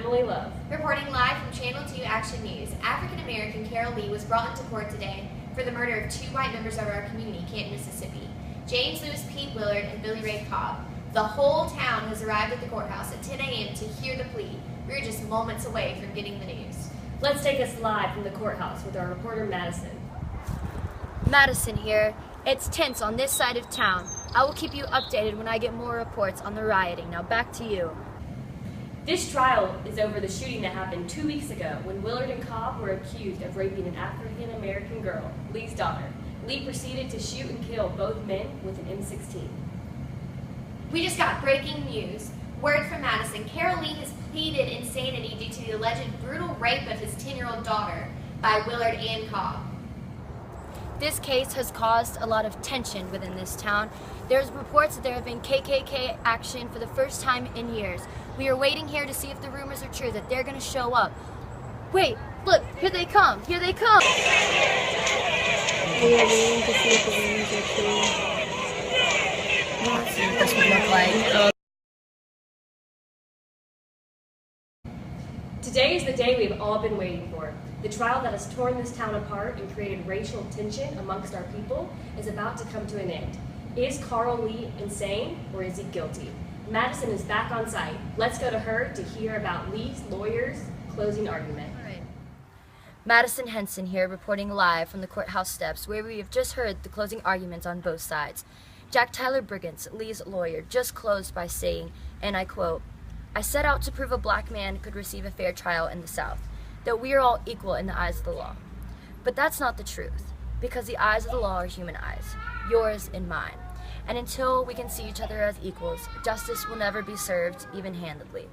Emily Love. Reporting live from Channel 2 Action News, African-American Carol Lee was brought into court today for the murder of 2 white members of our community, Canton, Mississippi, James Lewis Pete Willard and Billy Ray Cobb. The whole town has arrived at the courthouse at 10 a.m. to hear the plea. We're just moments away from getting the news. Let's take us live from the courthouse with our reporter, Madison. Madison here. It's tense on this side of town. I will keep you updated when I get more reports on the rioting. Now back to you. This trial is over the shooting that happened 2 weeks ago when Willard and Cobb were accused of raping an African-American girl, Lee's daughter. Lee proceeded to shoot and kill both men with an M16. We just got breaking news. Word from Madison. Carol Lee has pleaded insanity due to the alleged brutal rape of his 10-year-old daughter by Willard and Cobb. This case has caused a lot of tension within this town. There's reports that there have been KKK action for the first time in years. We are waiting here to see if the rumors are true, that they're going to show up. Wait, look, here they come, here they come! We are waiting to see if the rumors are true. Let's see what this would look like. Today is the day we've all been waiting for. The trial that has torn this town apart and created racial tension amongst our people is about to come to an end. Is Carl Lee insane or is he guilty? Madison is back on site. Let's go to her to hear about Lee's lawyer's closing argument. Madison Henson here, reporting live from the courthouse steps where we have just heard the closing arguments on both sides. Jack Tyler Briggins, Lee's lawyer, just closed by saying, and I quote, "I set out to prove a black man could receive a fair trial in the South, that we are all equal in the eyes of the law. But that's not the truth, because the eyes of the law are human eyes, yours and mine. And until we can see each other as equals, justice will never be served even-handedly.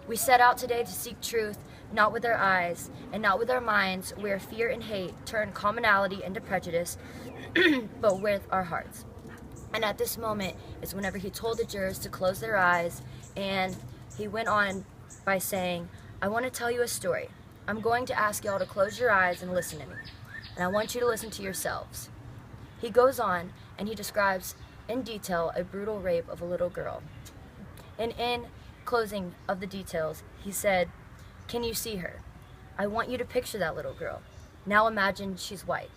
We set out today to seek truth, not with our eyes and not with our minds, where fear and hate turn commonality into prejudice, but with our hearts." And at this moment is whenever he told the jurors to close their eyes, and he went on by saying, "I want to tell you a story. I'm going to ask y'all to close your eyes and listen to me. And I want you to listen to yourselves." He goes on and he describes in detail a brutal rape of a little girl. And in closing of the details, he said, "Can you see her? I want you to picture that little girl. Now imagine she's white."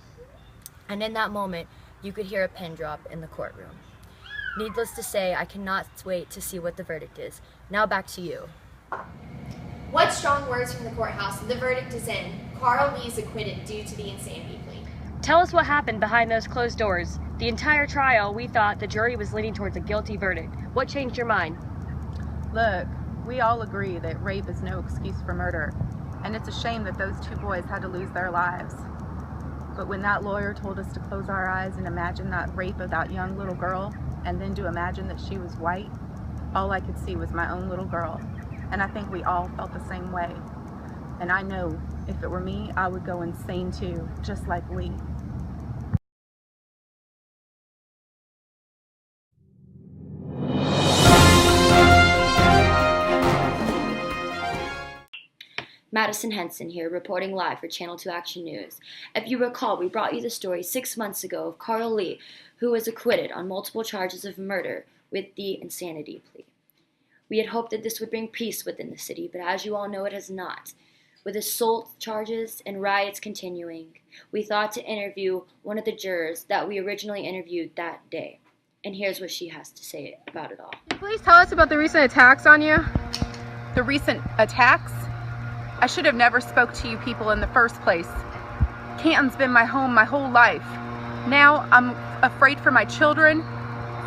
And in that moment, you could hear a pin drop in the courtroom. Needless to say, I cannot wait to see what the verdict is. Now back to you. What strong words from the courthouse. The verdict is in. Carl Lee is acquitted due to the insanity plea. Tell us what happened behind those closed doors. The entire trial, we thought the jury was leaning towards a guilty verdict. What changed your mind? Look, we all agree that rape is no excuse for murder, and it's a shame that those 2 boys had to lose their lives. But when that lawyer told us to close our eyes and imagine that rape of that young little girl, and then to imagine that she was white, all I could see was my own little girl. And I think we all felt the same way. And I know if it were me, I would go insane too, just like Lee. Madison Henson here, reporting live for Channel 2 Action News. If you recall, we brought you the story 6 months ago of Carl Lee, who was acquitted on multiple charges of murder with the insanity plea. We had hoped that this would bring peace within the city, but as you all know, it has not. With assault charges and riots continuing, we thought to interview one of the jurors that we originally interviewed that day. And here's what she has to say about it all. Please tell us about the recent attacks on you. The recent attacks? I should have never spoke to you people in the first place. Canton's been my home my whole life. Now I'm afraid for my children,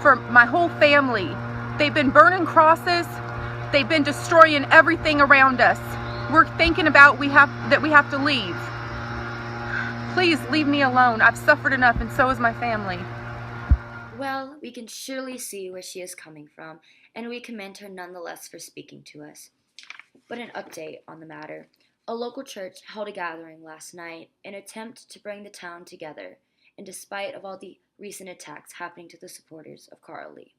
for my whole family. They've been burning crosses. They've been destroying everything around us. We're thinking about that we have to leave. Please leave me alone. I've suffered enough, and so has my family. Well, we can surely see where she is coming from, and we commend her nonetheless for speaking to us. But an update on the matter. A local church held a gathering last night in an attempt to bring the town together, in despite of all the recent attacks happening to the supporters of Carl Lee.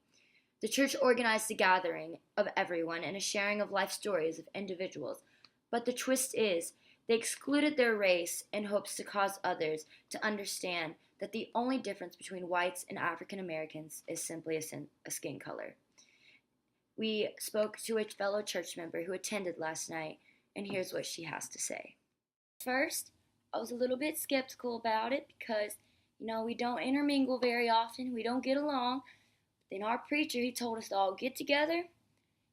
The church organized a gathering of everyone and a sharing of life stories of individuals, but the twist is they excluded their race in hopes to cause others to understand that the only difference between whites and African Americans is simply a skin color. We spoke to a fellow church member who attended last night, and here's what she has to say. First, I was a little bit skeptical about it because, we don't intermingle very often, we don't get along. Then our preacher, he told us to all get together,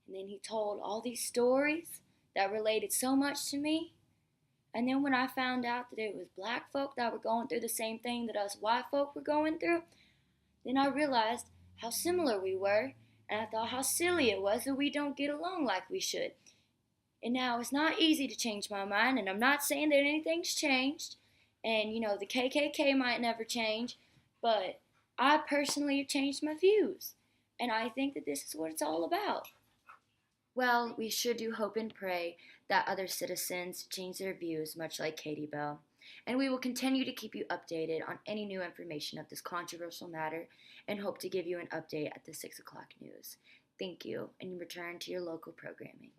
and then he told all these stories that related so much to me. And then when I found out that it was black folk that were going through the same thing that us white folk were going through, then I realized how similar we were, and I thought how silly it was that we don't get along like we should. And now it's not easy to change my mind, and I'm not saying that anything's changed, and the KKK might never change, but I personally have changed my views, and I think that this is what it's all about. Well, we sure do hope and pray that other citizens change their views, much like Katie Bell. And we will continue to keep you updated on any new information of this controversial matter and hope to give you an update at the 6 o'clock news. Thank you, and you return to your local programming.